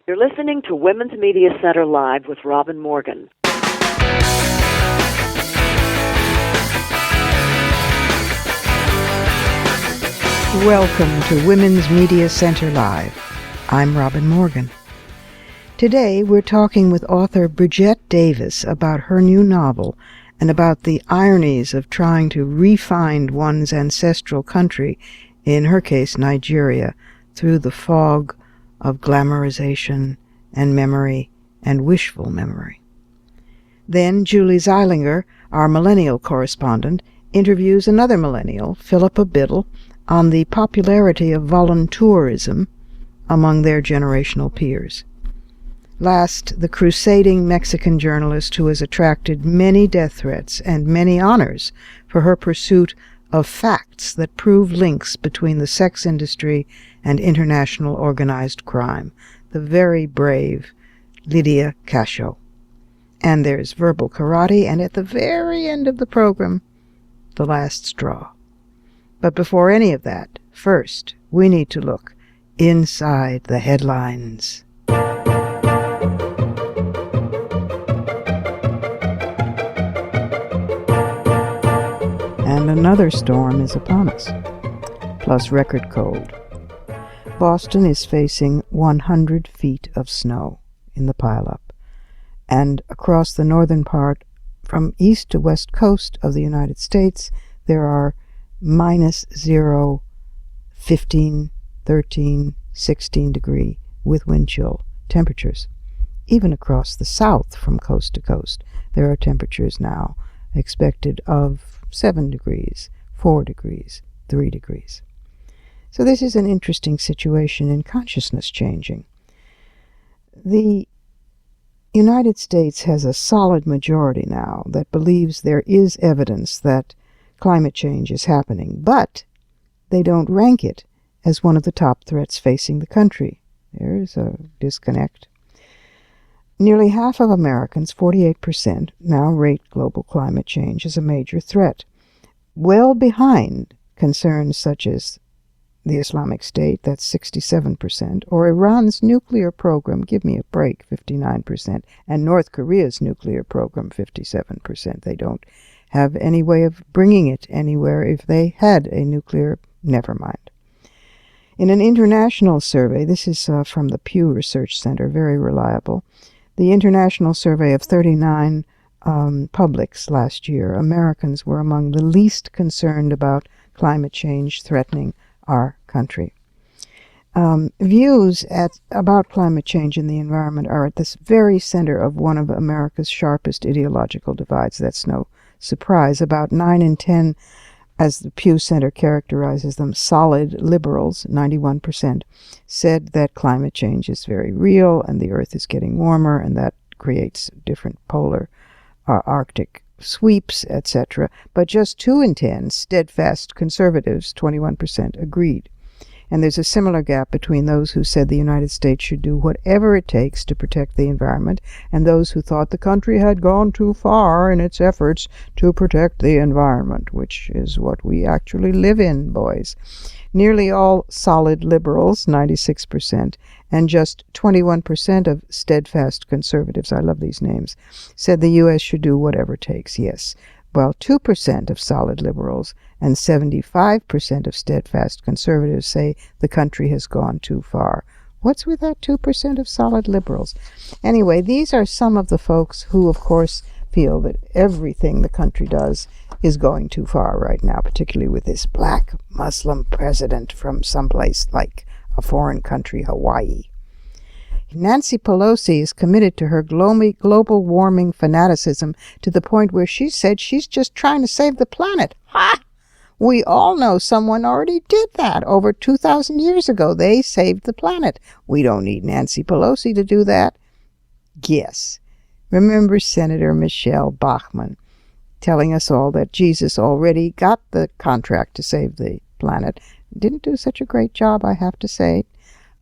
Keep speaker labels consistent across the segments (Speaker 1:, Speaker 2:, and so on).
Speaker 1: You're listening to Women's Media Center Live with Robin Morgan.
Speaker 2: Welcome to Women's Media Center Live. I'm Robin Morgan. Today we're talking with author Bridgett Davis about her new novel and about the ironies of trying to re-find one's ancestral country, in her case Nigeria, through the fog of glamorization and memory and wishful memory. Then Julie Zeilinger, our millennial correspondent, interviews another millennial, Pippa Biddle, on the popularity of voluntourism among their generational peers. Last, the crusading Mexican journalist who has attracted many death threats and many honors for her pursuit of facts that prove links between the sex industry and international organized crime, the very brave Lydia Cacho. And there's verbal karate, and at the very end of the program, the last straw. But before any of that, first, we need to look inside the headlines. And another storm is upon us, plus record cold. Boston is facing 100 feet of snow in the pileup, and across the northern part, from east to west coast of the United States, there are -0, 15, 13, 16 degree with wind chill temperatures. Even across the south from coast to coast, there are temperatures now expected of 7 degrees, 4 degrees, 3 degrees. So this is an interesting situation in consciousness changing. The United States has a solid majority now that believes there is evidence that climate change is happening, but they don't rank it as one of the top threats facing the country. There's a disconnect. Nearly half of Americans, 48%, now rate global climate change as a major threat, well behind concerns such as the Islamic State, that's 67%, or Iran's nuclear program, give me a break, 59%, and North Korea's nuclear program, 57%. They don't have any way of bringing it anywhere. If they had a nuclear, never mind. In an international survey, this is from the Pew Research Center, very reliable, the international survey of 39 publics last year, Americans were among the least concerned about climate change threatening our country. Views about climate change and the environment are at this very center of one of America's sharpest ideological divides. That's no surprise. About 9 in 10, as the Pew Center characterizes them, solid liberals, 91%, said that climate change is very real and the Earth is getting warmer and that creates different polar Arctic sweeps, etc. But just 2 in 10 steadfast conservatives, 21%, agreed. And there's a similar gap between those who said the United States should do whatever it takes to protect the environment and those who thought the country had gone too far in its efforts to protect the environment, which is what we actually live in, boys. Nearly all solid liberals, 96%, and just 21% of steadfast conservatives, I love these names, said the U.S. should do whatever it takes, yes. While 2% of solid liberals and 75% of steadfast conservatives say the country has gone too far. What's with that 2% of solid liberals? Anyway, these are some of the folks who, of course, feel that everything the country does is going too far right now, particularly with this black Muslim president from someplace like a foreign country, Hawaii. Nancy Pelosi is committed to her global warming fanaticism to the point where she said she's just trying to save the planet. Ha! We all know someone already did that over 2,000 years ago. They saved the planet. We don't need Nancy Pelosi to do that. Yes. Remember Senator Michelle Bachmann telling us all that Jesus already got the contract to save the planet. Didn't do such a great job, I have to say.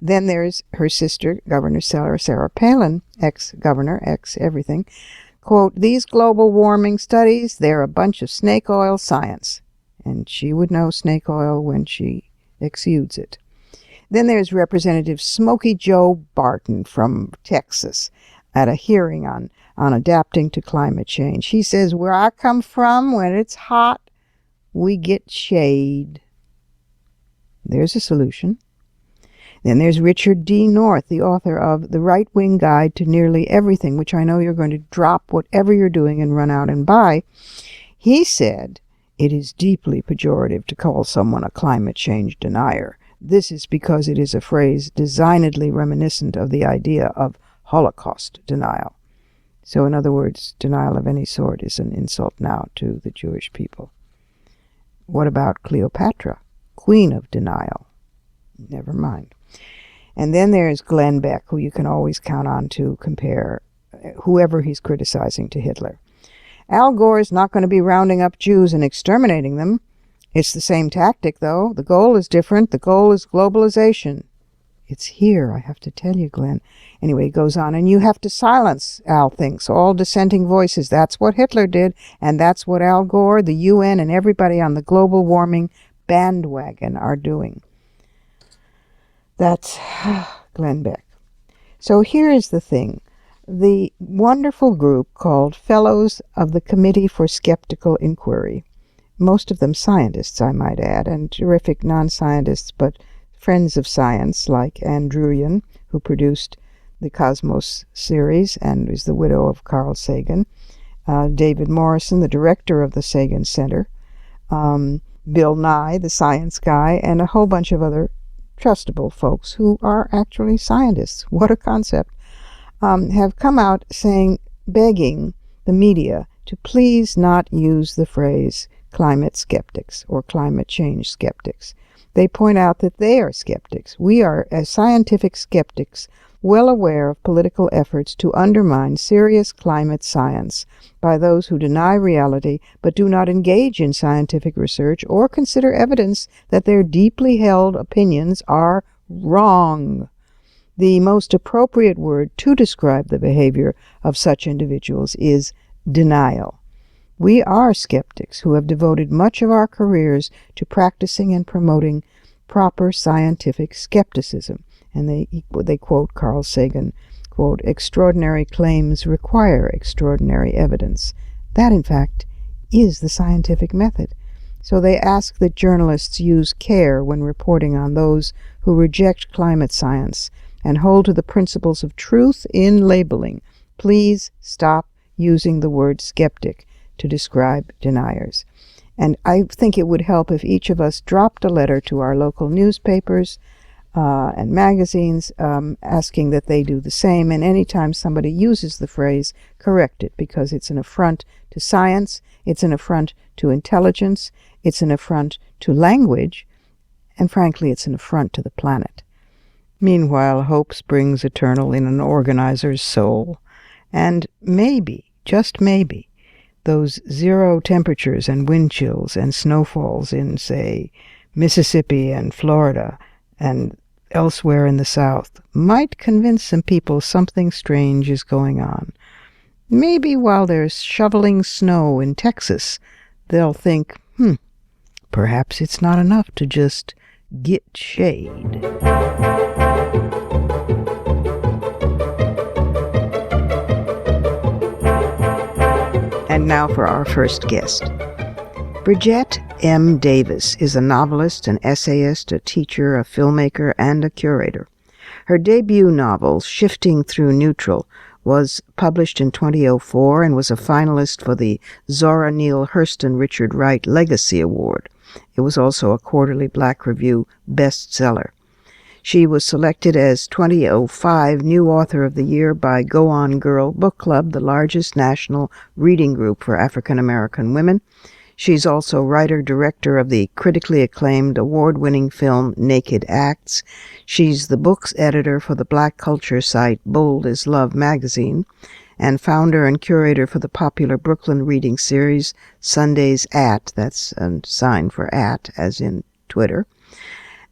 Speaker 2: Then there's her sister, Governor Sarah Palin, ex-governor, ex-everything. Quote, "These global warming studies, they're a bunch of snake oil science." And she would know snake oil when she exudes it. Then there's Representative Smokey Joe Barton from Texas at a hearing on adapting to climate change. He says, where I come from, when it's hot, we get shade. There's a solution. Then there's Richard D. North, the author of The Right-Wing Guide to Nearly Everything, which I know you're going to drop whatever you're doing and run out and buy. He said, it is deeply pejorative to call someone a climate change denier. This is because it is a phrase designedly reminiscent of the idea of Holocaust denial. So in other words, denial of any sort is an insult now to the Jewish people. What about Cleopatra, Queen of Denial? Never mind. And then there's Glenn Beck, who you can always count on to compare whoever he's criticizing to Hitler. Al Gore is not going to be rounding up Jews and exterminating them. It's the same tactic, though. The goal is different. The goal is globalization. It's here, I have to tell you, Glenn. Anyway, he goes on, and you have to silence, Al thinks, all dissenting voices. That's what Hitler did, and that's what Al Gore, the UN, and everybody on the global warming bandwagon are doing. That's Glenn Beck. So here is the thing. The wonderful group called Fellows of the Committee for Skeptical Inquiry, most of them scientists, I might add, and terrific non-scientists, but friends of science like Ann Druyan, who produced the Cosmos series and is the widow of Carl Sagan, David Morrison, the director of the Sagan Center, Bill Nye, the science guy, and a whole bunch of other trustable folks who are actually scientists. What a concept. Have come out begging the media to please not use the phrase climate skeptics or climate change skeptics. They point out that they are skeptics. We are, as scientific skeptics, well aware of political efforts to undermine serious climate science by those who deny reality but do not engage in scientific research or consider evidence that their deeply held opinions are wrong. The most appropriate word to describe the behavior of such individuals is denial. We are skeptics who have devoted much of our careers to practicing and promoting proper scientific skepticism. And they quote Carl Sagan, quote, extraordinary claims require extraordinary evidence. That, in fact, is the scientific method. So they ask that journalists use care when reporting on those who reject climate science and hold to the principles of truth in labeling. Please stop using the word skeptic to describe deniers. And I think it would help if each of us dropped a letter to our local newspapers and magazines asking that they do the same. And anytime somebody uses the phrase, correct it, because it's an affront to science, it's an affront to intelligence, it's an affront to language, and frankly, it's an affront to the planet. Meanwhile, hope springs eternal in an organizer's soul. And maybe, just maybe, those 0 temperatures and wind chills and snowfalls in, say, Mississippi and Florida and elsewhere in the South might convince some people something strange is going on. Maybe while they're shoveling snow in Texas, they'll think, perhaps it's not enough to just get shade. And now for our first guest. Bridgett M. Davis is a novelist, an essayist, a teacher, a filmmaker, and a curator. Her debut novel, Shifting Through Neutral, was published in 2004 and was a finalist for the Zora Neale Hurston Richard Wright Legacy Award. It was also a Quarterly Black Review bestseller. She was selected as 2005 New Author of the Year by Go On Girl Book Club, the largest national reading group for African American women. She's also writer-director of the critically acclaimed award-winning film Naked Acts. She's the books editor for the Black culture site Bold as Love magazine, and founder and curator for the popular Brooklyn reading series Sundays At, that's a sign for at, as in Twitter.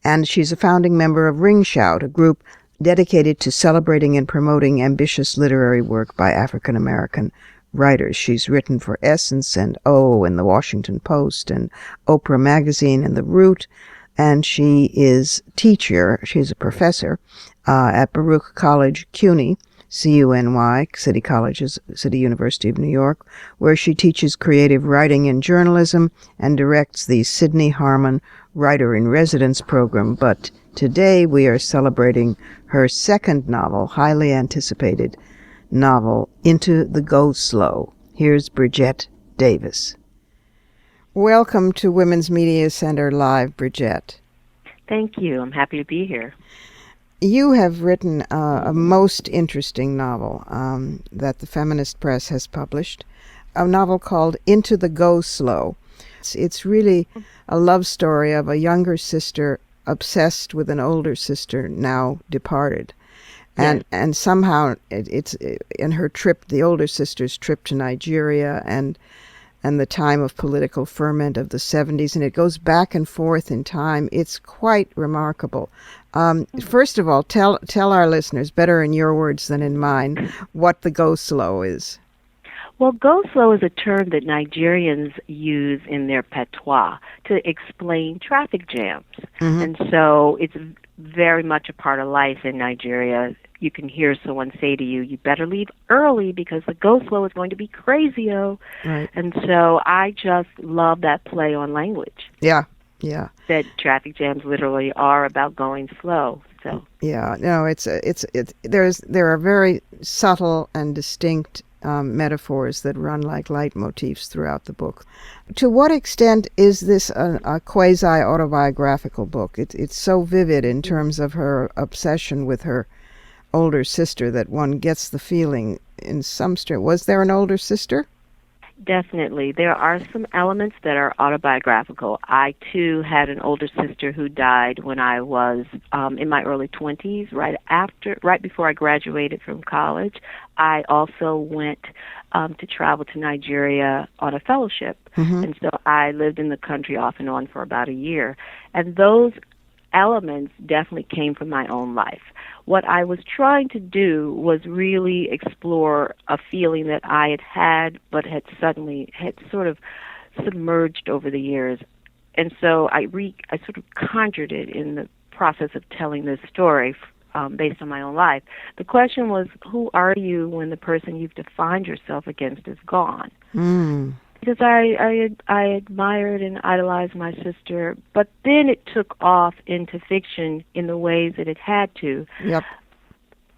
Speaker 2: And she's a founding member of Ring Shout, a group dedicated to celebrating and promoting ambitious literary work by African American writers. She's written for Essence and O and the Washington Post and Oprah Magazine and The Root, and she is teacher. She's a professor at Baruch College, CUNY, CUNY, City University of New York, where she teaches creative writing and journalism and directs the Sidney Harmon Writer in Residence program. But today we are celebrating her second novel, highly anticipated novel, Into the Go Slow. Here's Bridgett Davis. Welcome to Women's Media Center Live, Bridgett.
Speaker 3: Thank you. I'm happy to be here.
Speaker 2: You have written a most interesting novel that the feminist press has published, a novel called Into the Go Slow. It's really a love story of a younger sister obsessed with an older sister now departed. And somehow it's in her trip, the older sister's trip to Nigeria and the time of political ferment of the 70s, and it goes back and forth in time. It's quite remarkable. First of all, tell our listeners, better in your words than in mine, what the go slow is.
Speaker 3: Well, go slow is a term that Nigerians use in their patois to explain traffic jams. Mm-hmm. And so it's very much a part of life in Nigeria. You can hear someone say to you, you better leave early because the go slow is going to be crazy-o. Right. And so I just love that play on language.
Speaker 2: Yeah.
Speaker 3: That traffic jams literally are about going slow. So
Speaker 2: yeah, no, there are very subtle and distinct metaphors that run like leitmotifs throughout the book. To what extent is this a quasi-autobiographical book? It's so vivid in terms of her obsession with her older sister that one gets the feeling in some strength. Was there an older sister?
Speaker 3: Definitely. There are some elements that are autobiographical. I, too, had an older sister who died when I was in my early 20s, right before I graduated from college. I also went to travel to Nigeria on a fellowship, and so I lived in the country off and on for about a year. And those elements definitely came from my own life. What I was trying to do was really explore a feeling that I had but had sort of submerged over the years. And so I sort of conjured it in the process of telling this story based on my own life. The question was, who are you when the person you've defined yourself against is gone? Because I admired and idolized my sister, but then it took off into fiction in the ways that it had to. Yep.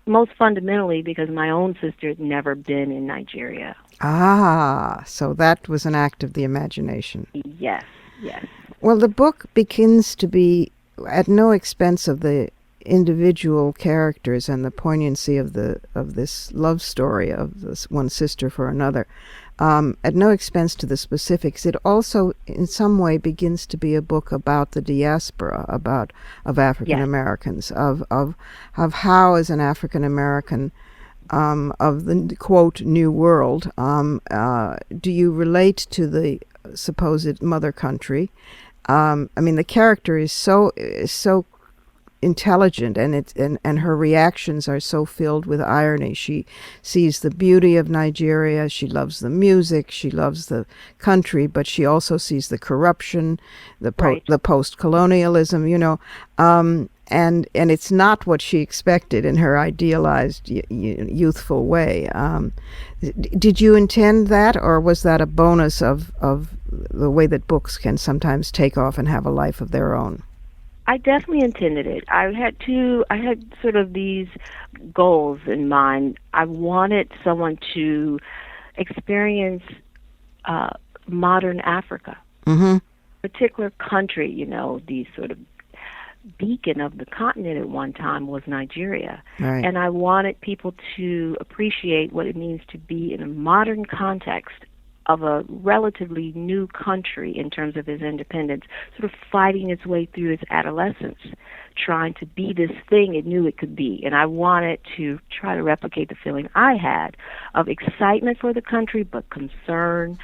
Speaker 3: Most fundamentally because my own sister had never been in Nigeria.
Speaker 2: Ah, so that was an act of the imagination.
Speaker 3: Yes.
Speaker 2: Well, the book begins to be at no expense of the individual characters and the poignancy of this love story of this one sister for another. At no expense to the specifics, it also in some way begins to be a book about the diaspora, of African Americans, of how as an African American of the quote new world, do you relate to the supposed mother country? I mean, the character is so intelligent, and her reactions are so filled with irony. She sees the beauty of Nigeria, she loves the music, she loves the country, but she also sees the corruption, the post-colonialism, and it's not what she expected in her idealized youthful way. Did you intend that, or was that a bonus of the way that books can sometimes take off and have a life of their own?
Speaker 3: I definitely intended it. I had sort of these goals in mind. I wanted someone to experience modern Africa, particular country, the sort of beacon of the continent at one time was Nigeria. Right. And I wanted people to appreciate what it means to be in a modern context of a relatively new country in terms of its independence, sort of fighting its way through its adolescence, trying to be this thing it knew it could be. And I wanted to try to replicate the feeling I had of excitement for the country, but concern,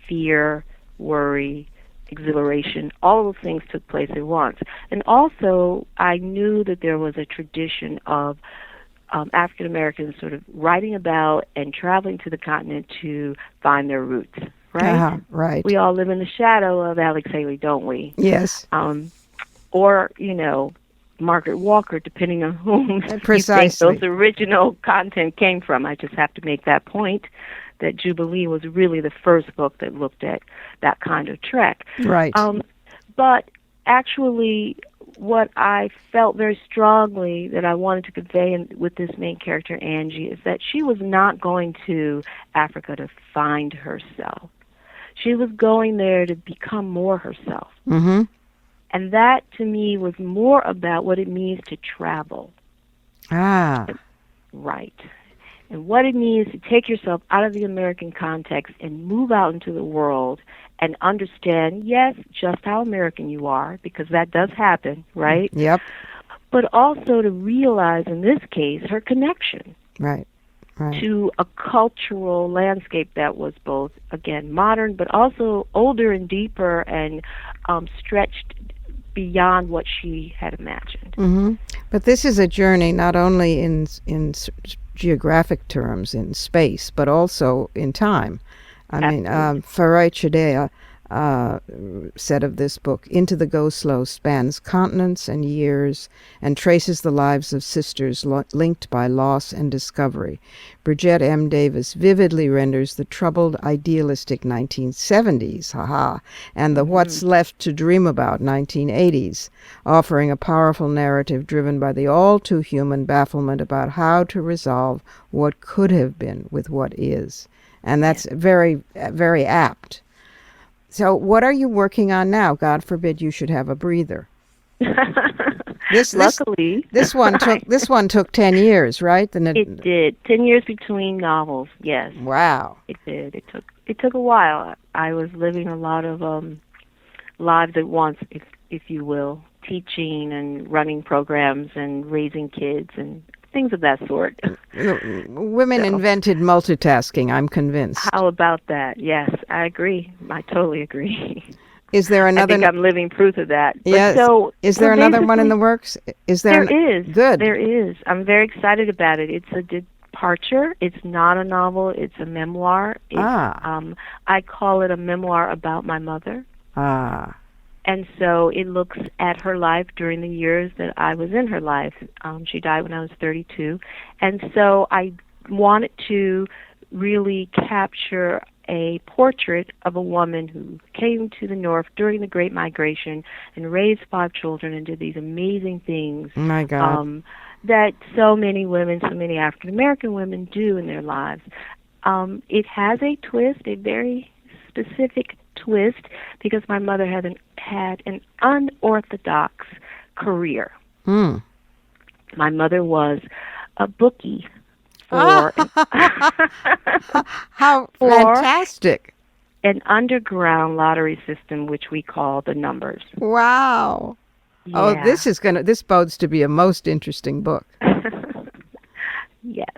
Speaker 3: fear, worry, exhilaration, all those things took place at once. And also, I knew that there was a tradition of African Americans sort of writing about and traveling to the continent to find their roots, right?
Speaker 2: Right.
Speaker 3: We all live in the shadow of Alex Haley, don't we?
Speaker 2: Yes.
Speaker 3: or, Margaret Walker, depending on whom you think
Speaker 2: Precisely.
Speaker 3: those original content came from. I just have to make that point, that Jubilee was really the first book that looked at that kind of trek.
Speaker 2: Right.
Speaker 3: But actually, what I felt very strongly that I wanted to convey with this main character, Angie, is that she was not going to Africa to find herself. She was going there to become more herself.
Speaker 2: Mm-hmm.
Speaker 3: And that, to me, was more about what it means to travel.
Speaker 2: Ah.
Speaker 3: Right. And what it means to take yourself out of the American context and move out into the world and understand, yes, just how American you are, because that does happen, right?
Speaker 2: Yep.
Speaker 3: But also to realize, in this case, her connection.
Speaker 2: Right. Right.
Speaker 3: To a cultural landscape that was both, again, modern, but also older and deeper and stretched beyond what she had imagined.
Speaker 2: Mm-hmm. But this is a journey not only in geographic terms, in space, but also in time. I mean, Farai Chedea said of this book, Into the Go Slow spans continents and years and traces the lives of sisters linked by loss and discovery. Bridgett M. Davis vividly renders the troubled, idealistic 1970s, and the what's left to dream about 1980s, offering a powerful narrative driven by the all-too-human bafflement about how to resolve what could have been with what is. And that's very, very apt. So what are you working on now? God forbid you should have a breather.
Speaker 3: Luckily.
Speaker 2: This one took 10 years, right?
Speaker 3: It did. 10 years between novels, yes.
Speaker 2: Wow.
Speaker 3: It did. It took a while. I was living a lot of lives at once, if you will, teaching and running programs and raising kids and things of that sort.
Speaker 2: Women invented multitasking, I'm convinced.
Speaker 3: How about that? Yes, I agree. I totally agree.
Speaker 2: Is there another?
Speaker 3: I think I'm living proof of that.
Speaker 2: Yes.
Speaker 3: So,
Speaker 2: is there another one in the works? Is there?
Speaker 3: There is.
Speaker 2: Good.
Speaker 3: There is. I'm very excited about it. It's a departure. It's not a novel. It's a memoir. I call it a memoir about my mother.
Speaker 2: Ah.
Speaker 3: And so it looks at her life during the years that I was in her life. She died when I was 32. And so I wanted to really capture a portrait of a woman who came to the North during the Great Migration and raised 5 children and did these amazing things.
Speaker 2: Oh my God.
Speaker 3: That so many women, so many African American women do in their lives. It has a twist, a very specific twist, because my mother had an unorthodox career.
Speaker 2: Mm.
Speaker 3: My mother was a bookie for
Speaker 2: how fantastic.
Speaker 3: An underground lottery system, which we call the numbers.
Speaker 2: Wow.
Speaker 3: Yeah.
Speaker 2: Oh, this bodes to be a most interesting book.
Speaker 3: Yes.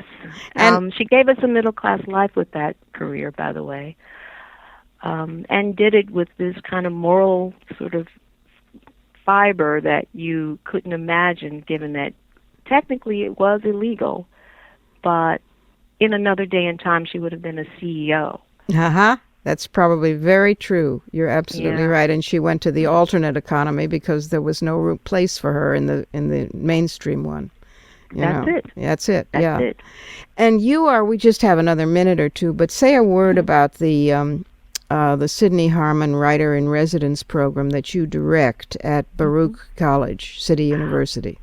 Speaker 2: And
Speaker 3: she gave us a middle-class life with that career, by the way. And did it with this kind of moral sort of fiber that you couldn't imagine, given that technically it was illegal, but in another day and time she would have been a CEO.
Speaker 2: That's probably very true. You're absolutely right. And she went to the alternate economy because there was no place for her in the mainstream one.
Speaker 3: That's it.
Speaker 2: That's it.
Speaker 3: That's it.
Speaker 2: And we just have another minute or two, but say a word about the Sidney Harmon Writer in Residence program that you direct at Baruch College, City University.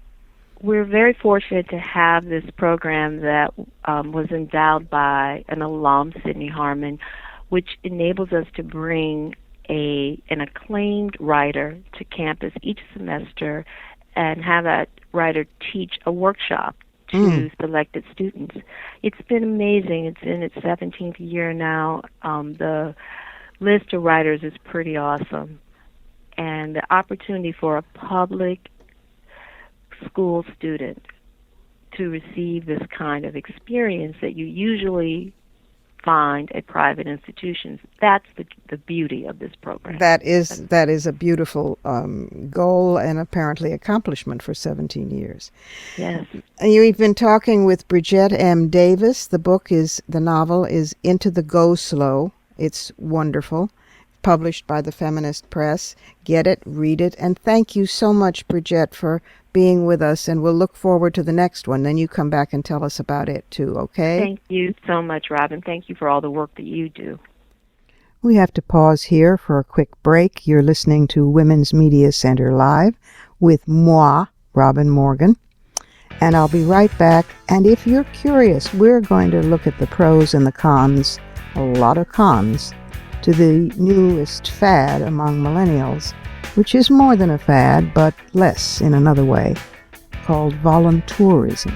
Speaker 3: We're very fortunate to have this program that was endowed by an alum, Sidney Harmon, which enables us to bring an acclaimed writer to campus each semester and have that writer teach a workshop to selected students. It's been amazing. It's in its 17th year now. The list of writers is pretty awesome. And the opportunity for a public school student to receive this kind of experience that you usually find at private institutions, that's the beauty of this program. That
Speaker 2: is a beautiful goal and apparently accomplishment for 17 years.
Speaker 3: Yes.
Speaker 2: And you've been talking with Bridgett M. Davis. The novel is Into the Go Slow. It's wonderful. published by the Feminist Press. Get it, read it, and thank you so much, Bridgett, for being with us, and we'll look forward to the next one. Then you come back and tell us about it, too, okay?
Speaker 3: Thank you so much, Robin. Thank you for all the work that you do.
Speaker 2: We have to pause here for a quick break. You're listening to Women's Media Center Live with moi, Robin Morgan. And I'll be right back. And if you're curious, we're going to look at the pros and the cons, a lot of cons, to the newest fad among millennials, which is more than a fad, but less in another way, called voluntourism.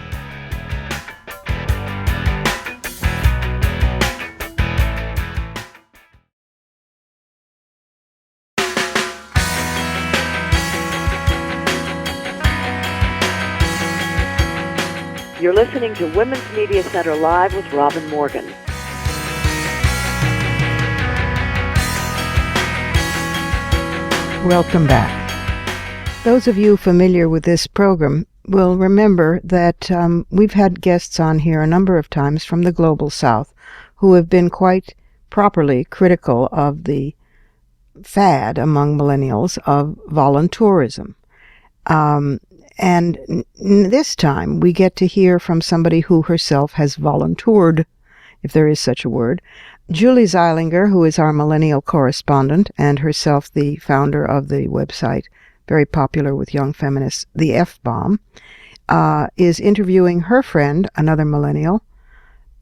Speaker 1: You're listening to Women's Media Center Live with Robin Morgan.
Speaker 2: Welcome back. Those of you familiar with this program will remember that we've had guests on here a number of times from the Global South who have been quite properly critical of the fad among millennials of voluntourism. And this time we get to hear from somebody who herself has voluntoured, if there is such a word. Julie Zeilinger, who is our millennial correspondent and herself the founder of the website, very popular with young feminists, The F-Bomb, is interviewing her friend, another millennial,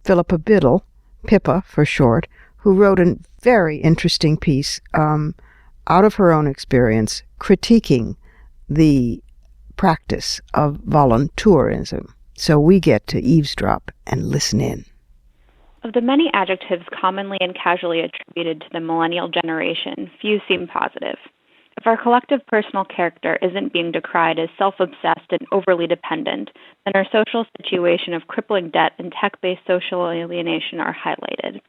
Speaker 2: Biddle, Pippa for short, who wrote a very interesting piece out of her own experience critiquing the practice of voluntourism. So we get to eavesdrop and listen in.
Speaker 4: Of the many adjectives commonly and casually attributed to the millennial generation, few seem positive. If our collective personal character isn't being decried as self-obsessed and overly dependent, then our social situation of crippling debt and tech-based social alienation are highlighted.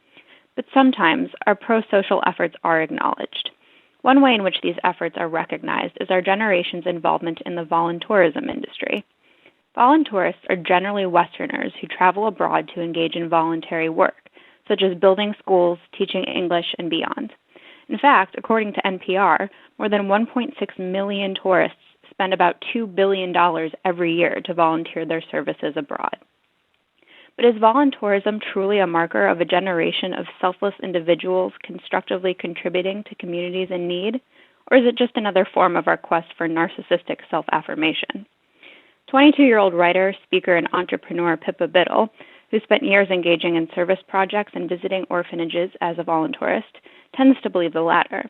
Speaker 4: But sometimes our pro-social efforts are acknowledged. One way in which these efforts are recognized is our generation's involvement in the voluntourism industry. Voluntourists are generally Westerners who travel abroad to engage in voluntary work, such as building schools, teaching English, and beyond. In fact, according to NPR, more than 1.6 million tourists spend about $2 billion every year to volunteer their services abroad. But is voluntourism truly a marker of a generation of selfless individuals constructively contributing to communities in need, or is it just another form of our quest for narcissistic self-affirmation? 22-year-old writer, speaker, and entrepreneur Pippa Biddle, who spent years engaging in service projects and visiting orphanages as a voluntourist, tends to believe the latter.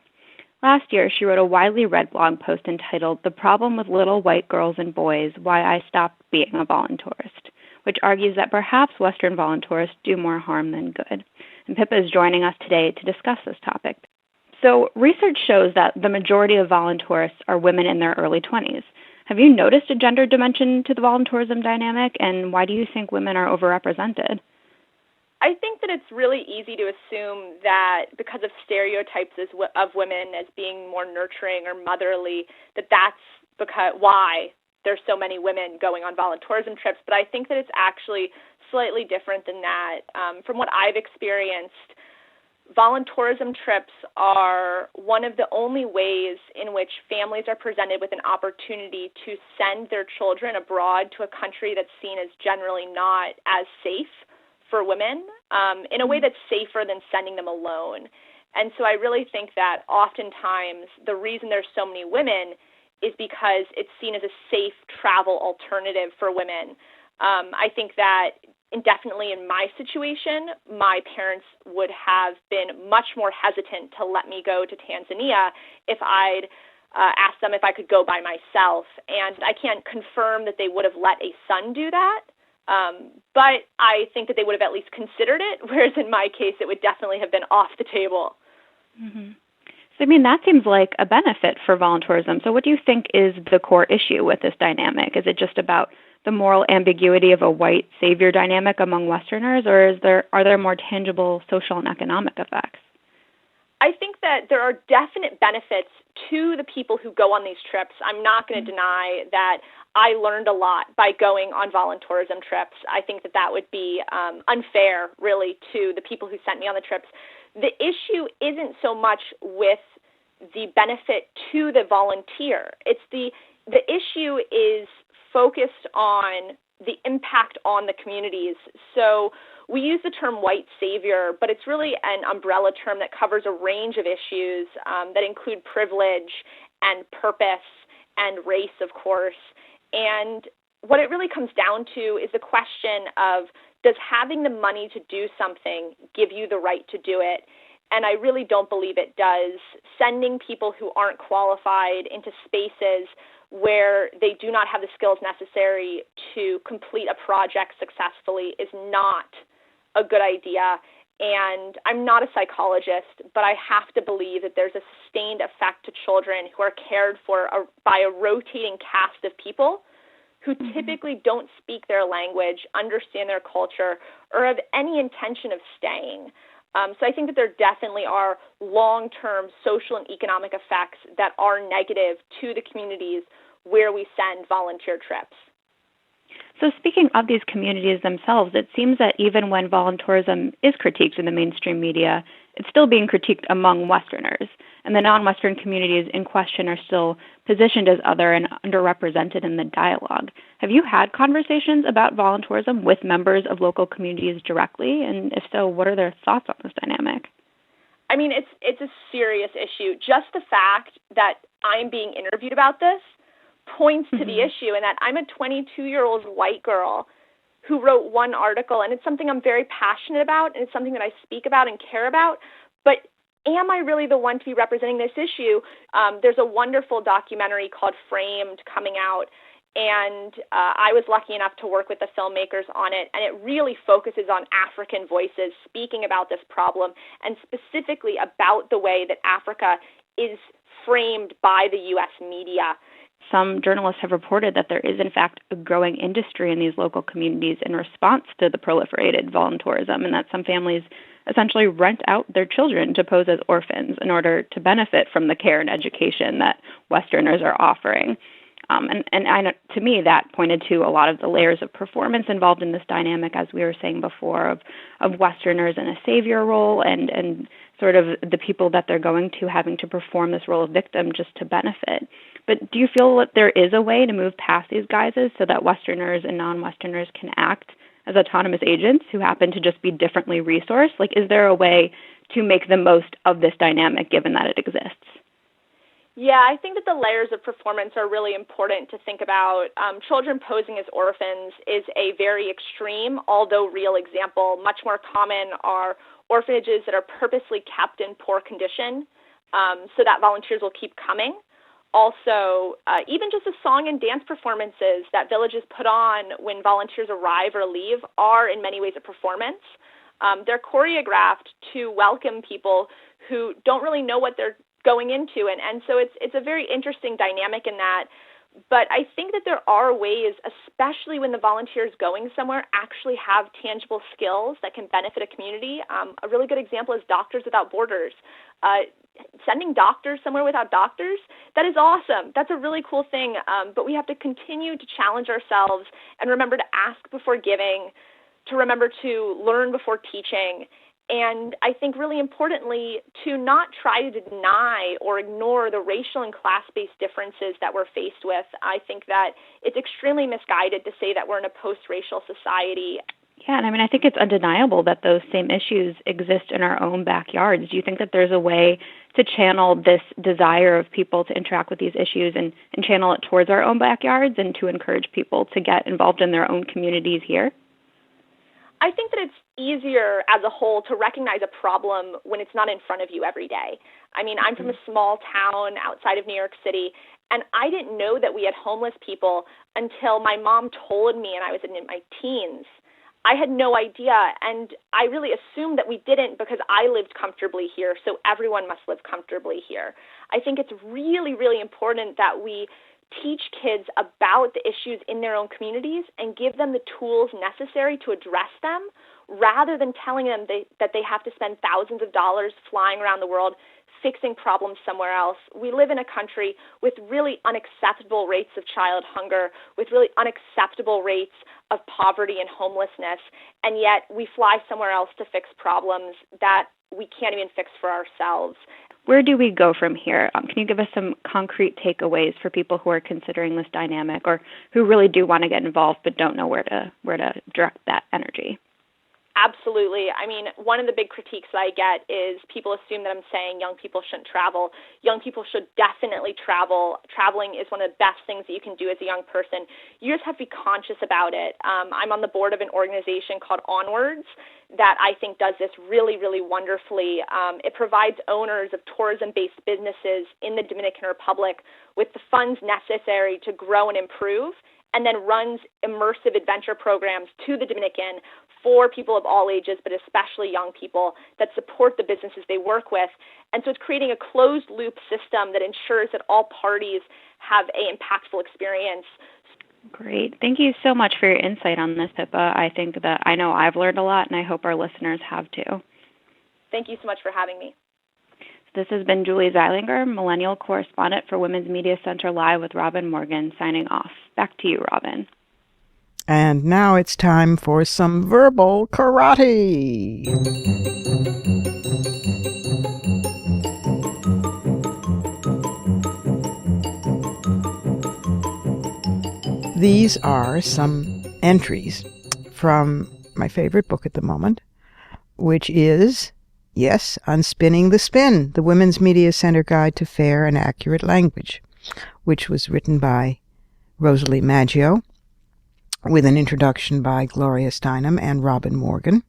Speaker 4: Last year, she wrote a widely read blog post entitled "The Problem with Little White Girls and Boys, Why I Stopped Being a Voluntourist," which argues that perhaps Western voluntourists do more harm than good. And Pippa is joining us today to discuss this topic. So, research shows that the majority of voluntourists are women in their early 20s. Have you noticed a gender dimension to the voluntourism dynamic, and why do you think women are overrepresented?
Speaker 5: I think that it's really easy to assume that because of stereotypes of women as being more nurturing or motherly, that's why there's so many women going on voluntourism trips. But I think that it's actually slightly different than that. From what I've experienced, voluntourism trips are one of the only ways in which families are presented with an opportunity to send their children abroad to a country that's seen as generally not as safe for women, in a way that's safer than sending them alone. And so I really think that oftentimes the reason there's so many women is because it's seen as a safe travel alternative for women. I think that definitely in my situation, my parents would have been much more hesitant to let me go to Tanzania if I'd asked them if I could go by myself. And I can't confirm that they would have let a son do that, but I think that they would have at least considered it, whereas in my case, it would definitely have been off the table.
Speaker 4: Mm-hmm. So, I mean, that seems like a benefit for voluntourism. So what do you think is the core issue with this dynamic? Is it just about the moral ambiguity of a white savior dynamic among Westerners, or are there more tangible social and economic effects?
Speaker 5: I think that there are definite benefits to the people who go on these trips. I'm not going to deny that I learned a lot by going on voluntourism trips. I think that would be unfair, really, to the people who sent me on the trips. the issue isn't so much with the benefit to the volunteer. It's the issue is focused on the impact on the communities. So we use the term white savior, but it's really an umbrella term that covers a range of issues that include privilege and purpose and race, of course. And what it really comes down to is the question of, does having the money to do something give you the right to do it? And I really don't believe it does. Sending people who aren't qualified into spaces where they do not have the skills necessary to complete a project successfully is not a good idea. And I'm not a psychologist, but I have to believe that there's a sustained effect to children who are cared for by a rotating cast of people who typically don't speak their language, understand their culture, or have any intention of staying. So I think that there definitely are long-term social and economic effects that are negative to the communities where we send volunteer trips.
Speaker 4: So speaking of these communities themselves, it seems that even when volunteerism is critiqued in the mainstream media, it's still being critiqued among Westerners. And the non-Western communities in question are still positioned as other and underrepresented in the dialogue. Have you had conversations about volunteerism with members of local communities directly? And if so, what are their thoughts on this dynamic?
Speaker 5: I mean, it's a serious issue. Just the fact that I'm being interviewed about this points to the issue, and that I'm a 22-year-old white girl who wrote one article, and it's something I'm very passionate about, and it's something that I speak about and care about, but am I really the one to be representing this issue? There's a wonderful documentary called Framed coming out, and I was lucky enough to work with the filmmakers on it, and it really focuses on African voices speaking about this problem, and specifically about the way that Africa is framed by the U.S. media.
Speaker 4: Some journalists have reported that there is, in fact, a growing industry in these local communities in response to the proliferated volunteerism, and that some families essentially rent out their children to pose as orphans in order to benefit from the care and education that Westerners are offering. And I know, to me, that pointed to a lot of the layers of performance involved in this dynamic, as we were saying before, of Westerners in a savior role and sort of the people that they're going to having to perform this role of victim just to benefit. But do you feel that there is a way to move past these guises so that Westerners and non-Westerners can act as autonomous agents who happen to just be differently resourced? Like, is there a way to make the most of this dynamic given that it exists?
Speaker 5: Yeah, I think that the layers of performance are really important to think about. Children posing as orphans is a very extreme, although real example. Much more common are orphanages that are purposely kept in poor condition so that volunteers will keep coming. Also, even just the song and dance performances that villages put on when volunteers arrive or leave are in many ways a performance. They're choreographed to welcome people who don't really know what they're going into, and so it's a very interesting dynamic in that. But I think that there are ways, especially when the volunteers going somewhere actually have tangible skills that can benefit a community. A really good example is Doctors Without Borders. Sending doctors somewhere without doctors, that is awesome. That's a really cool thing, but we have to continue to challenge ourselves and remember to ask before giving, to remember to learn before teaching, and I think really importantly, to not try to deny or ignore the racial and class-based differences that we're faced with. I think that it's extremely misguided to say that we're in a post-racial society.
Speaker 4: Yeah, and I mean, I think it's undeniable that those same issues exist in our own backyards. Do you think that there's a way to channel this desire of people to interact with these issues and channel it towards our own backyards and to encourage people to get involved in their own communities here?
Speaker 5: I think that it's easier as a whole to recognize a problem when it's not in front of you every day. I mean, I'm from a small town outside of New York City, and I didn't know that we had homeless people until my mom told me and I was in my teens. I had no idea, and I really assumed that we didn't because I lived comfortably here, so everyone must live comfortably here. I think it's really, really important that we teach kids about the issues in their own communities and give them the tools necessary to address them, rather than telling them that they have to spend thousands of dollars flying around the world fixing problems somewhere else. We live in a country with really unacceptable rates of child hunger, with really unacceptable rates of poverty and homelessness, and yet we fly somewhere else to fix problems that we can't even fix for ourselves.
Speaker 4: Where do we go from here? Can you give us some concrete takeaways for people who are considering this dynamic or who really do want to get involved but don't know where to direct that energy?
Speaker 5: Absolutely. I mean, one of the big critiques that I get is people assume that I'm saying young people shouldn't travel. Young people should definitely travel. Traveling is one of the best things that you can do as a young person. You just have to be conscious about it. I'm on the board of an organization called Onwards that I think does this really, really wonderfully. It provides owners of tourism-based businesses in the Dominican Republic with the funds necessary to grow and improve, and then runs immersive adventure programs to the Dominican for people of all ages, but especially young people, that support the businesses they work with. And so it's creating a closed-loop system that ensures that all parties have an impactful experience.
Speaker 4: Great. Thank you so much for your insight on this, Pippa. I know I've learned a lot, and I hope our listeners have too.
Speaker 5: Thank you so much for having me.
Speaker 4: This has been Julie Zeilinger, Millennial Correspondent for Women's Media Center Live with Robin Morgan, signing off. Back to you, Robin.
Speaker 2: And now it's time for some verbal karate. These are some entries from my favorite book at the moment, which is, yes, Unspinning the Spin, the Women's Media Center Guide to Fair and Accurate Language, which was written by Rosalie Maggio, with an introduction by Gloria Steinem and Robin Morgan.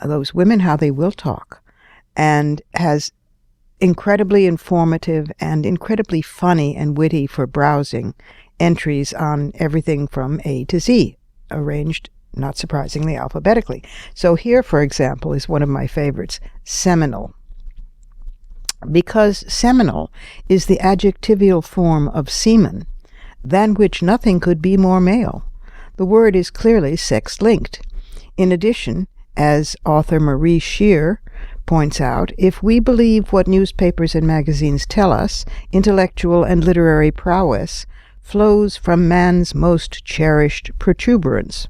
Speaker 2: Those women, how they will talk, and has incredibly informative and incredibly funny and witty for browsing entries on everything from A to Z, arranged, not surprisingly, alphabetically. So here, for example, is one of my favorites, seminal. Because seminal is the adjectival form of semen, than which nothing could be more male. The word is clearly sex-linked. In addition, as author Marie Scheer points out, if we believe what newspapers and magazines tell us, intellectual and literary prowess flows from man's most cherished protuberance.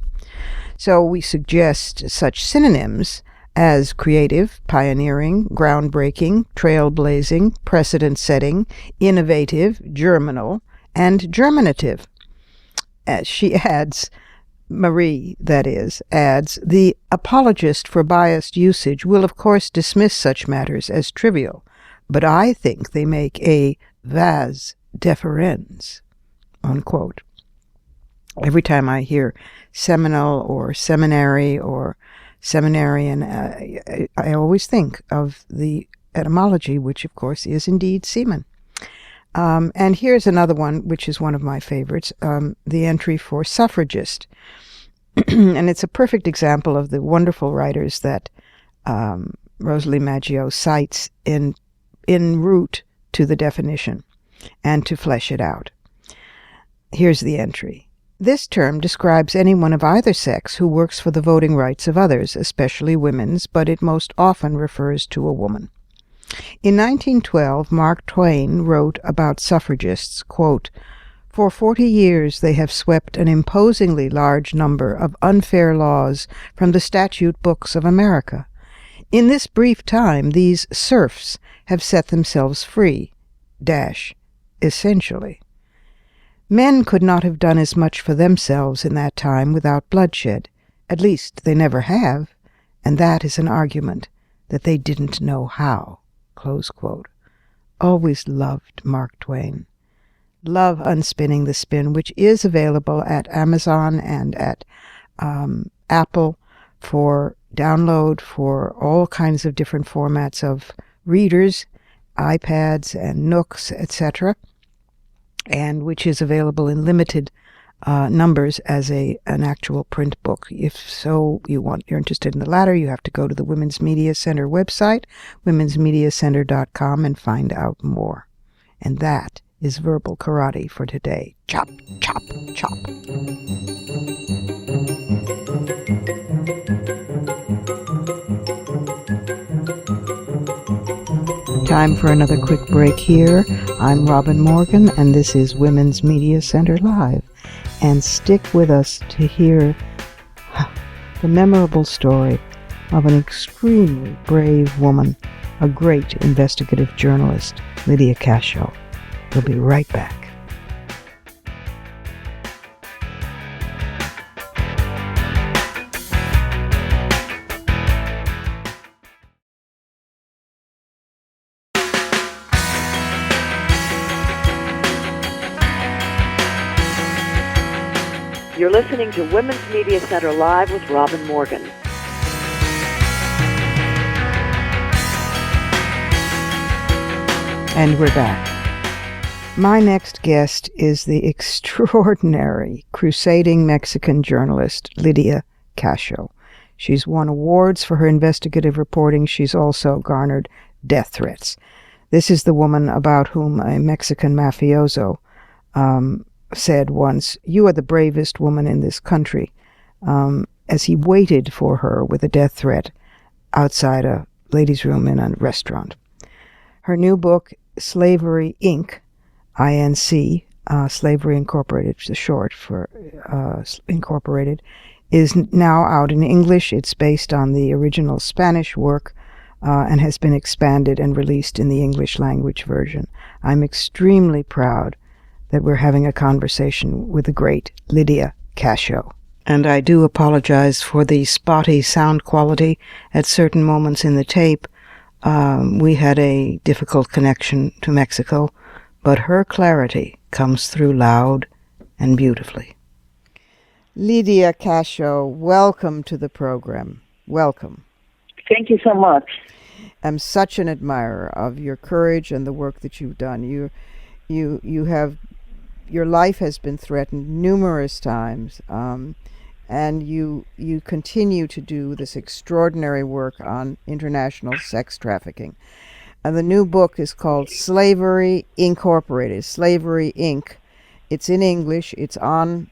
Speaker 2: So we suggest such synonyms as creative, pioneering, groundbreaking, trailblazing, precedent-setting, innovative, germinal, and germinative. As she adds, Marie, that is, adds, the apologist for biased usage will of course dismiss such matters as trivial, but I think they make a vas deferens, unquote. Every time I hear seminal or seminary or seminarian, I always think of the etymology, which of course is indeed semen. And here's another one, which is one of my favorites, the entry for suffragist. And it's a perfect example of the wonderful writers that Rosalie Maggio cites en route to the definition and to flesh it out. Here's the entry. This term describes anyone of either sex who works for the voting rights of others, especially women's, but it most often refers to a woman. In 1912, Mark Twain wrote about suffragists, quote, "For 40 years they have swept an imposingly large number of unfair laws from the statute books of America. In this brief time, these serfs have set themselves free, essentially. Men could not have done as much for themselves in that time without bloodshed. At least they never have, and that is an argument that they didn't know how." Close quote. Always loved Mark Twain. Love Unspinning the Spin, which is available at Amazon and at Apple for download for all kinds of different formats of readers, iPads and Nooks, etc., and which is available in limited numbers as an actual print book. If so, you're interested in the latter, you have to go to the Women's Media Center website, womensmediacenter.com, and find out more. And that is verbal karate for today. Chop, chop, chop. Time for another quick break here. I'm Robin Morgan, and this is Women's Media Center Live. And stick with us to hear the memorable story of an extremely brave woman, a great investigative journalist, Lydia Cacho. We'll be right back.
Speaker 1: You're listening to Women's Media Center Live with Robin Morgan.
Speaker 2: And we're back. My next guest is the extraordinary crusading Mexican journalist, Lydia Cacho. She's won awards for her investigative reporting. She's also garnered death threats. This is the woman about whom a Mexican mafioso said once, "You are the bravest woman in this country," as he waited for her with a death threat outside a ladies' room in a restaurant. Her new book, Slavery Inc., INC, Slavery Incorporated, the short for Incorporated, is now out in English. It's based on the original Spanish work and has been expanded and released in the English language version. I'm extremely proud that we're having a conversation with the great Lydia Cacho. And I do apologize for the spotty sound quality at certain moments in the tape. We had a difficult connection to Mexico, but her clarity comes through loud and beautifully. Lydia Cacho, welcome to the program. Welcome.
Speaker 6: Thank you so much.
Speaker 2: I'm such an admirer of your courage and the work that you've done. Your life has been threatened numerous times, and you continue to do this extraordinary work on international sex trafficking. And the new book is called Slavery Incorporated, Slavery Inc. It's in English. It's on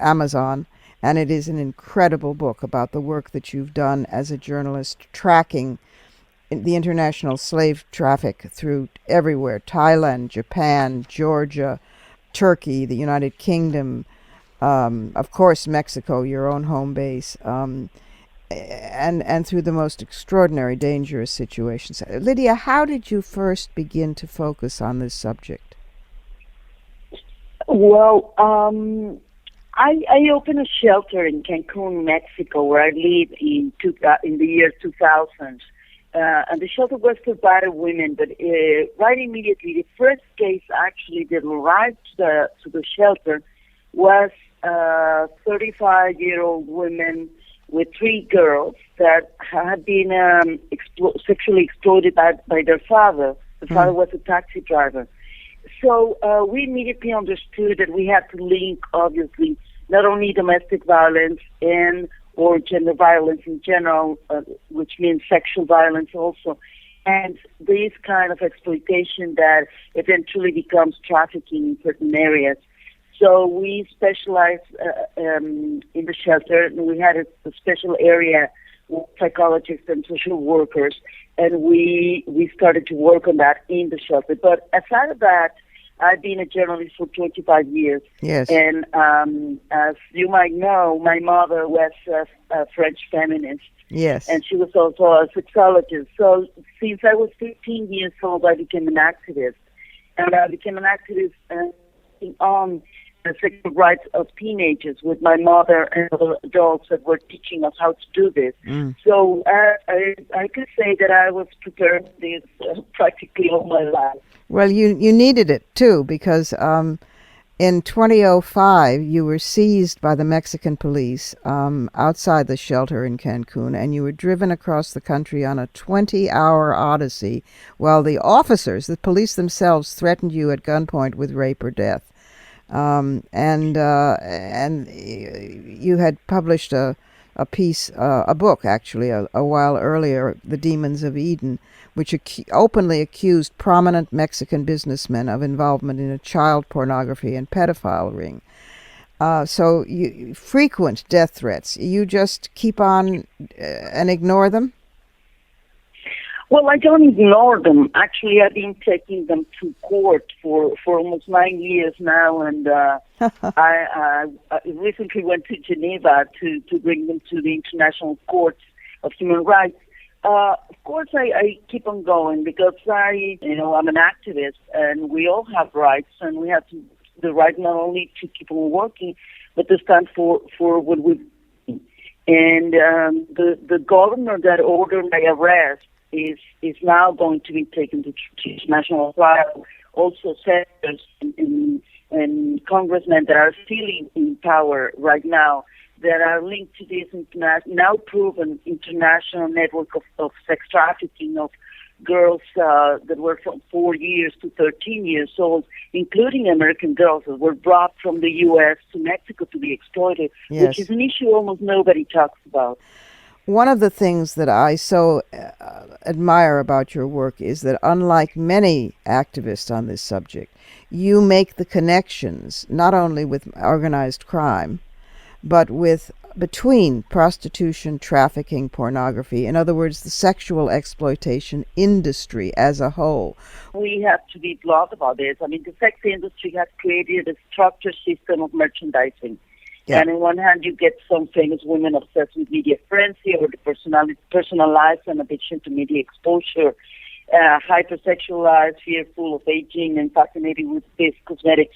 Speaker 2: Amazon, and it is an incredible book about the work that you've done as a journalist tracking the international slave traffic through everywhere: Thailand, Japan, Georgia, Turkey, the United Kingdom, of course Mexico, your own home base, and through the most extraordinary, dangerous situations. Lydia, how did you first begin to focus on this subject?
Speaker 6: Well, I opened a shelter in Cancun, Mexico, where I lived in the year 2000. And the shelter was for battered women, but right immediately, the first case actually that arrived to the shelter was a 35-year-old woman with 3 girls that had been sexually exploited by their father. The father was a taxi driver. So we immediately understood that we had to link, obviously, not only domestic violence or gender violence in general, which means sexual violence also, and this kind of exploitation that eventually becomes trafficking in certain areas. So we specialized in the shelter, and we had a special area with psychologists and social workers, and we started to work on that in the shelter. But aside of that, I've been a journalist for 25 years.
Speaker 2: Yes.
Speaker 6: And as you might know, my mother was a French feminist.
Speaker 2: Yes.
Speaker 6: And she was also a sexologist. So since I was 15 years old, I became an activist. And I became an activist on the sexual rights of teenagers with my mother and other adults that were teaching us how to do this. So I could say that I was prepared for this practically all my life.
Speaker 2: Well, you needed it, too, because in 2005, you were seized by the Mexican police outside the shelter in Cancun, and you were driven across the country on a 20-hour odyssey while the officers, the police themselves, threatened you at gunpoint with rape or death. And you had published a a book actually, a while earlier, The Demons of Eden, which openly accused prominent Mexican businessmen of involvement in a child pornography and pedophile ring. So frequent death threats. You just keep on and ignore them?
Speaker 6: Well, I don't ignore them. Actually, I've been taking them to court for almost 9 years now, and I recently went to Geneva to bring them to the International Court of Human Rights. Of course, I keep on going because I'm an activist, and we all have rights, and we have the right not only to keep on working, but to stand for what we. And the governor that ordered my arrest is now going to be taken to international trial. Also, senators and congressmen that are still in power right now that are linked to this now proven international network of sex trafficking of girls that were from 4 years to 13 years old, including American girls that were brought from the U.S. to Mexico to be exploited,
Speaker 2: yes.
Speaker 6: Which is an issue almost nobody talks about.
Speaker 2: One of the things that I so admire about your work is that, unlike many activists on this subject, you make the connections not only with organized crime, but between prostitution, trafficking, pornography. In other words, the sexual exploitation industry as a whole.
Speaker 6: We have to be blunt about this. I mean, the sex industry has created a structured system of merchandising. Yeah. And on one hand, you get some famous women obsessed with media frenzy or the personal life and addiction to media exposure, hypersexualized, fearful of aging, and fascinated with this cosmetic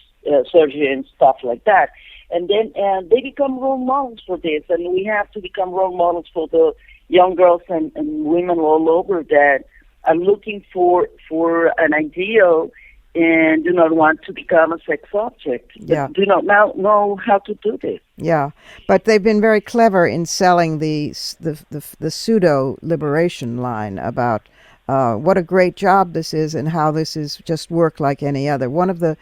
Speaker 6: surgery and stuff like that. And then they become role models for this, and we have to become role models for the young girls and women all over that are looking for an ideal and do not want to become a sex object.
Speaker 2: Yeah.
Speaker 6: Do not now know how to do this.
Speaker 2: Yeah, but they've been very clever in selling the pseudo liberation line about what a great job this is and how this is just work like any other. One of the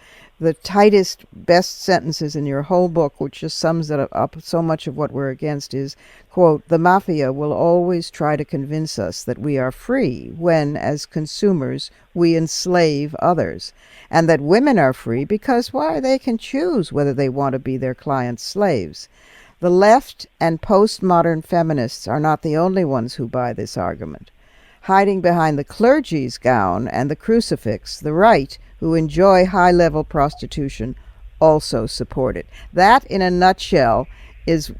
Speaker 2: tightest, best sentences in your whole book, which just sums it up so much of what we're against, is, quote, "The mafia will always try to convince us that we are free when, as consumers, we enslave others, and that women are free because, why, they can choose whether they want to be their clients' slaves. The left and postmodern feminists are not the only ones who buy this argument. Hiding behind the clergy's gown and the crucifix, the right, who enjoy high-level prostitution, also support it." That, in a nutshell, is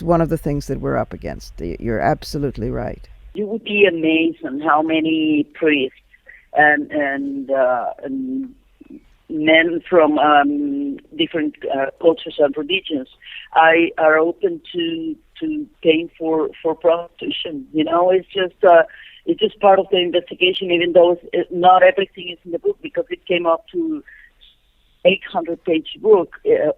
Speaker 2: one of the things that we're up against. You're absolutely right.
Speaker 6: You would be amazed on how many priests and men from different cultures and religions are open to paying for prostitution. You know, it's just part of the investigation, even though not everything is in the book, because it came up to 800-page book.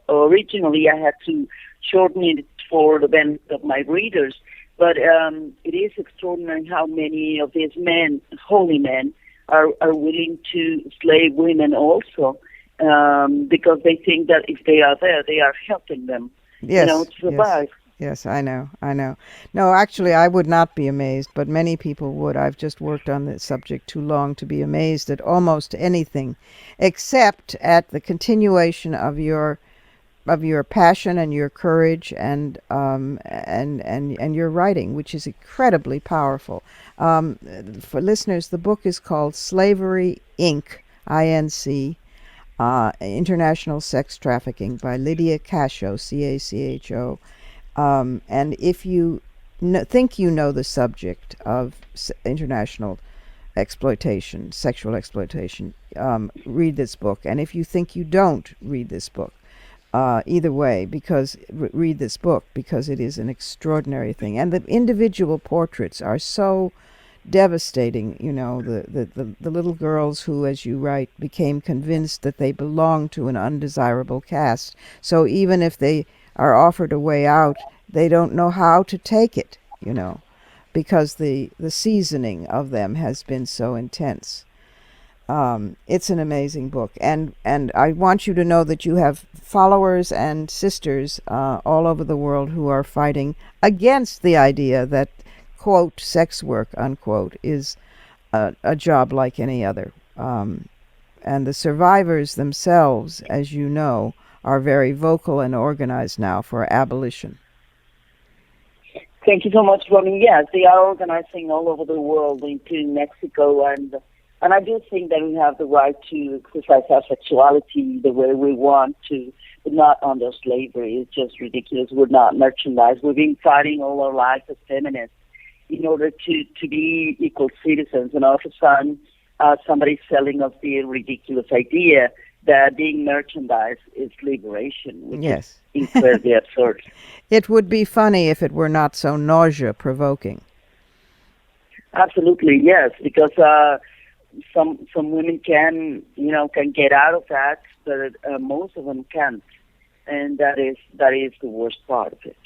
Speaker 6: Originally, I had to shorten it for the benefit of my readers. But it is extraordinary how many of these men, holy men, are willing to slave women also, because they think that if they are there, they are helping them, to survive.
Speaker 2: Yes, I know. No, actually, I would not be amazed, but many people would. I've just worked on this subject too long to be amazed at almost anything, except at the continuation of your passion and your courage and your writing, which is incredibly powerful. For listeners, the book is called Slavery, Inc., I-N-C, International Sex Trafficking by Lydia Cacho, C-A-C-H-O. And if you think you know the subject of international exploitation, sexual exploitation, read this book. And if you think you don't, read this book. Either way, because read this book, because it is an extraordinary thing. And the individual portraits are so devastating. You know, the little girls who, as you write, became convinced that they belonged to an undesirable caste. So even if they are offered a way out, they don't know how to take it, because the seasoning of them has been so intense. It's an amazing book, and I want you to know that you have followers and sisters all over the world who are fighting against the idea that, quote, sex work, unquote, is a job like any other. And the survivors themselves, as you know, are very vocal and organized now for abolition.
Speaker 6: Thank you so much, Robin. Yes, they are organizing all over the world, including Mexico, and I do think that we have the right to exercise our sexuality the way we want to, but not under slavery. It's just ridiculous. We're not merchandise. We've been fighting all our lives as feminists in order to be equal citizens, and all of a sudden somebody's selling us the ridiculous idea that being merchandise is liberation, which
Speaker 2: Yes.
Speaker 6: is incredibly absurd.
Speaker 2: It would be funny if it were not so nausea-provoking.
Speaker 6: Absolutely, yes, because some women can get out of that, but most of them can't, and that is the worst part of it.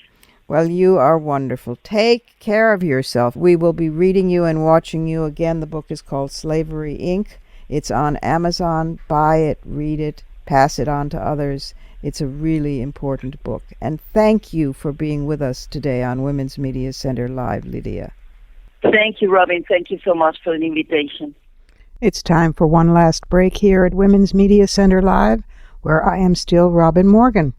Speaker 2: Well, you are wonderful. Take care of yourself. We will be reading you and watching you again. The book is called Slavery, Inc. It's on Amazon. Buy it, read it, pass it on to others. It's a really important book. And thank you for being with us today on Women's Media Center Live, Lydia.
Speaker 6: Thank you, Robin. Thank you so much for the invitation.
Speaker 2: It's time for one last break here at Women's Media Center Live, where I am still Robin Morgan.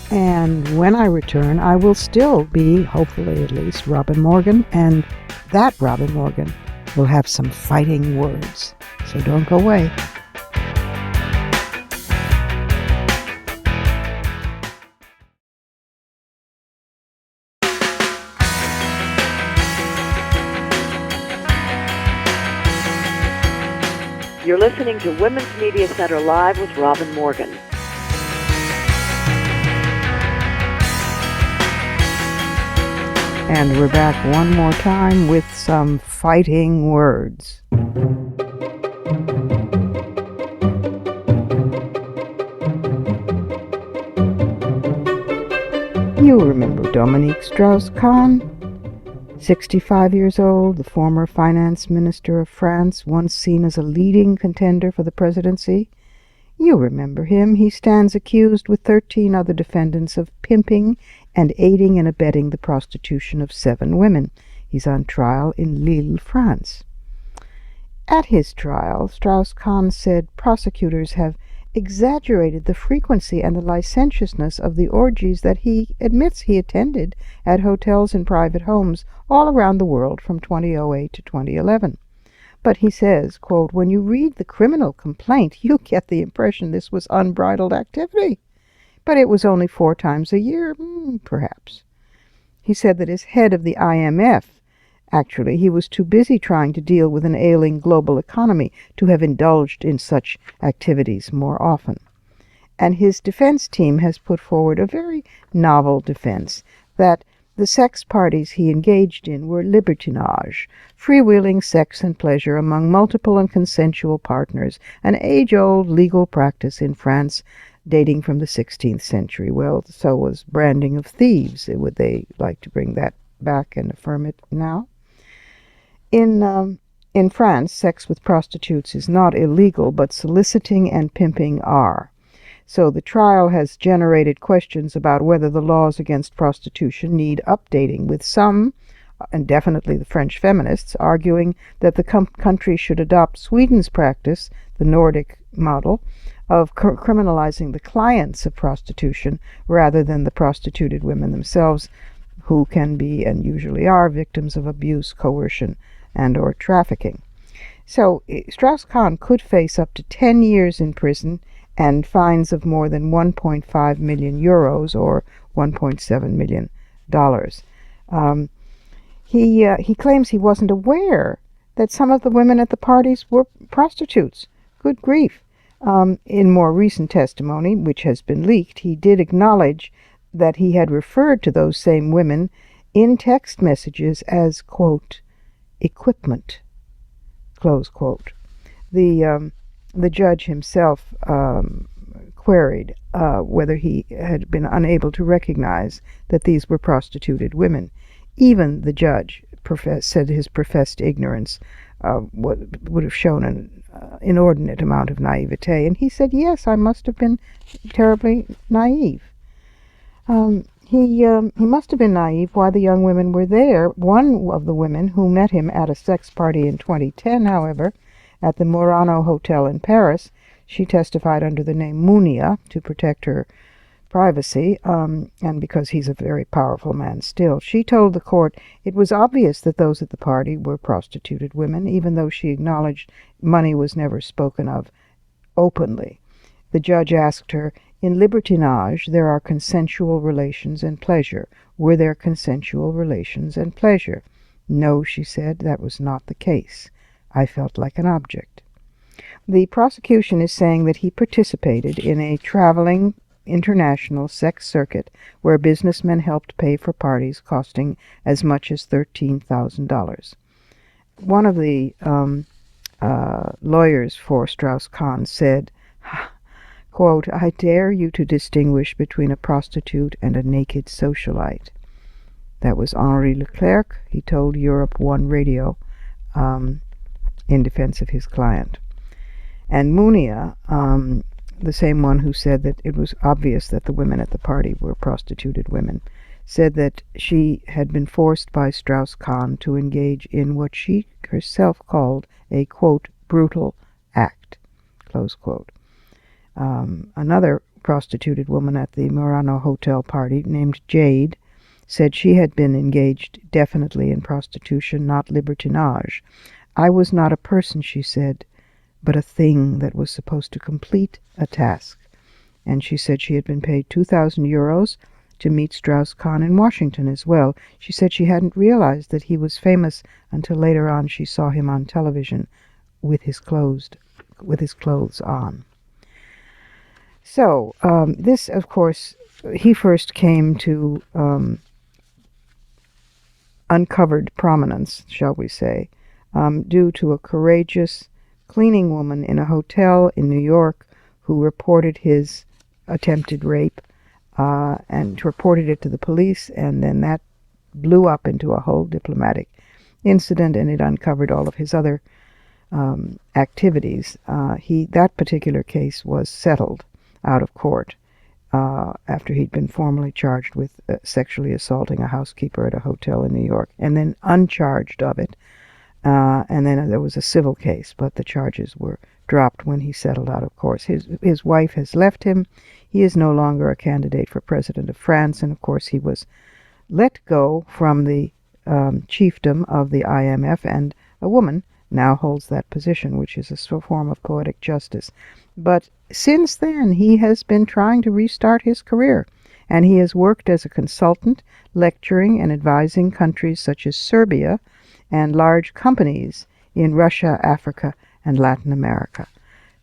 Speaker 2: And when I return, I will still be, hopefully at least, Robin Morgan, and that Robin Morgan will have some fighting words. So don't go away.
Speaker 1: You're listening to Women's Media Center Live with Robin Morgan.
Speaker 2: And we're back one more time with some fighting words. You remember Dominique Strauss-Kahn, 65 years old, the former finance minister of France, once seen as a leading contender for the presidency. You remember him. He stands accused with 13 other defendants of pimping and aiding and abetting the prostitution of 7 women. He's on trial in Lille, France. At his trial, Strauss-Kahn said prosecutors have exaggerated the frequency and the licentiousness of the orgies that he admits he attended at hotels and private homes all around the world from 2008 to 2011. But he says, quote, when you read the criminal complaint, you get the impression this was unbridled activity. But it was only 4 times a year, perhaps. He said that as head of the IMF, actually, he was too busy trying to deal with an ailing global economy to have indulged in such activities more often. And his defense team has put forward a very novel defense that the sex parties he engaged in were libertinage, freewheeling sex and pleasure among multiple and consensual partners, an age-old legal practice in France dating from the 16th century. Well, so was branding of thieves. Would they like to bring that back and affirm it now? In France, sex with prostitutes is not illegal, but soliciting and pimping are. So the trial has generated questions about whether the laws against prostitution need updating, with some, and definitely the French feminists, arguing that the country should adopt Sweden's practice, the Nordic model, of criminalizing the clients of prostitution rather than the prostituted women themselves, who can be and usually are victims of abuse, coercion, and or trafficking. So Strauss-Kahn could face up to 10 years in prison and fines of more than 1.5 million euros or $1.7 million. He claims he wasn't aware that some of the women at the parties were prostitutes. Good grief. In more recent testimony, which has been leaked, he did acknowledge that he had referred to those same women in text messages as, quote, equipment, close quote. The judge himself queried whether he had been unable to recognize that these were prostituted women. Even the judge said his professed ignorance would have shown an inordinate amount of naivete. And he said, yes, I must have been terribly naive. He must have been naive while the young women were there. One of the women who met him at a sex party in 2010, however, at the Murano Hotel in Paris, she testified under the name Munia to protect her privacy, and because he's a very powerful man still. She told the court it was obvious that those at the party were prostituted women, even though she acknowledged money was never spoken of openly. The judge asked her, in libertinage there are consensual relations and pleasure. Were there consensual relations and pleasure? No, she said, that was not the case. I felt like an object. The prosecution is saying that he participated in a traveling international sex circuit where businessmen helped pay for parties costing as much as $13,000. One of the lawyers for Strauss-Kahn said, quote, I dare you to distinguish between a prostitute and a naked socialite. That was Henri Leclerc. He told Europe One Radio in defense of his client. And Munia, the same one who said that it was obvious that the women at the party were prostituted women, said that she had been forced by Strauss-Kahn to engage in what she herself called a, quote, brutal act, close quote. Another prostituted woman at the Murano Hotel party, named Jade, said she had been engaged definitely in prostitution, not libertinage. I was not a person, she said, but a thing that was supposed to complete a task. And she said she had been paid 2,000 euros to meet Strauss-Kahn in Washington as well. She said she hadn't realized that he was famous until later on she saw him on television with his clothes on. So, this, of course, he first came to uncovered prominence, shall we say, due to a courageous cleaning woman in a hotel in New York who reported his attempted rape and reported it to the police, and then that blew up into a whole diplomatic incident, and it uncovered all of his other activities. That particular case was settled out of court after he'd been formally charged with sexually assaulting a housekeeper at a hotel in New York, and then uncharged of it. And then there was a civil case, but the charges were dropped when he settled out of court. His wife has left him. He is no longer a candidate for president of France, and of course he was let go from the chiefdom of the IMF, and a woman now holds that position, which is a form of poetic justice. But since then, he has been trying to restart his career, and he has worked as a consultant, lecturing and advising countries such as Serbia and large companies in Russia, Africa, and Latin America.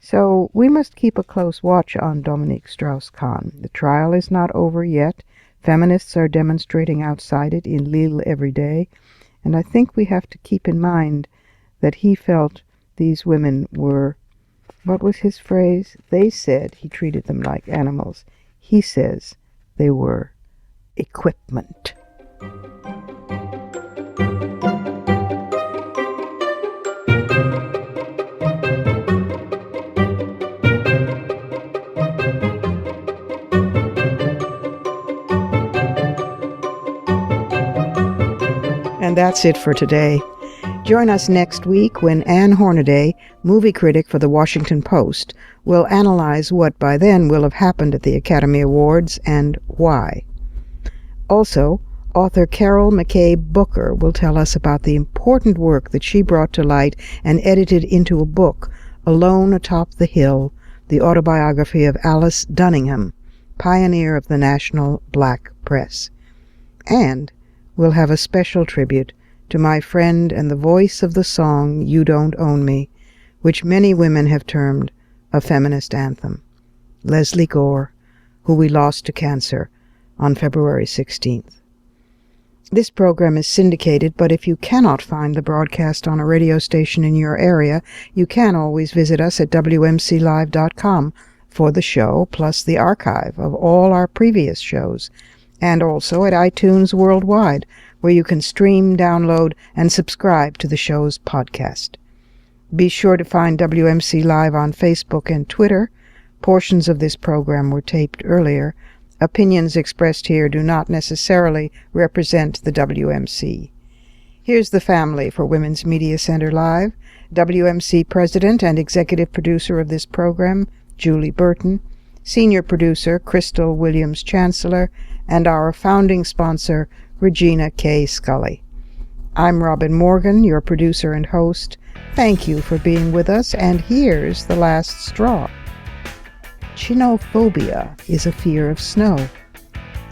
Speaker 2: So we must keep a close watch on Dominique Strauss-Kahn. The trial is not over yet. Feminists are demonstrating outside it in Lille every day, and I think we have to keep in mind that he felt these women were, what was his phrase? They said he treated them like animals. He says they were equipment. And that's it for today. Join us next week when Ann Hornaday, movie critic for the Washington Post, will analyze what by then will have happened at the Academy Awards and why. Also, author Carol McCabe Booker will tell us about the important work that she brought to light and edited into a book, Alone Atop the Hill, the autobiography of Alice Dunningham, pioneer of the national black press. And we'll have a special tribute to my friend and the voice of the song You Don't Own Me, which many women have termed a feminist anthem, Leslie Gore, who we lost to cancer on February 16th. This program is syndicated, but if you cannot find the broadcast on a radio station in your area, you can always visit us at WMCLive.com for the show, plus the archive of all our previous shows, and also at iTunes worldwide, where you can stream, download, and subscribe to the show's podcast. Be sure to find WMC Live on Facebook and Twitter. Portions of this program were taped earlier. Opinions expressed here do not necessarily represent the WMC. Here's the family for Women's Media Center Live. WMC President and Executive Producer of this program, Julie Burton. Senior Producer, Crystal Williams-Chancellor. And our founding sponsor, Regina K. Scully. I'm Robin Morgan, your producer and host. Thank you for being with us, and here's the last straw. Chinophobia is a fear of snow.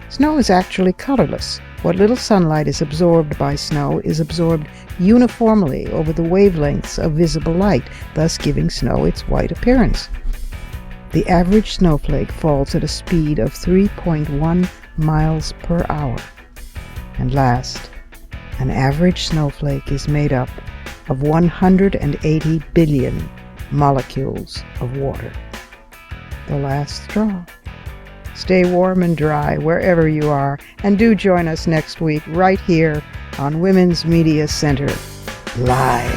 Speaker 2: Snow is actually colorless. What little sunlight is absorbed by snow is absorbed uniformly over the wavelengths of visible light, thus giving snow its white appearance. The average snowflake falls at a speed of 3.1 miles per hour. And last, an average snowflake is made up of 180 billion molecules of water. The last straw. Stay warm and dry wherever you are, and do join us next week right here on Women's Media Center Live.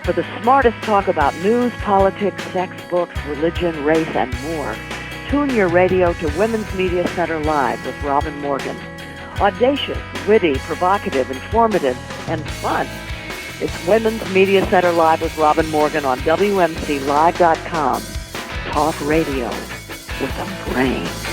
Speaker 1: For the smartest talk about news, politics, sex, books, religion, race, and more, tune your radio to Women's Media Center Live with Robin Morgan. Audacious, witty, provocative, informative, and fun. It's Women's Media Center Live with Robin Morgan on WMCLive.com. Talk radio with a brain.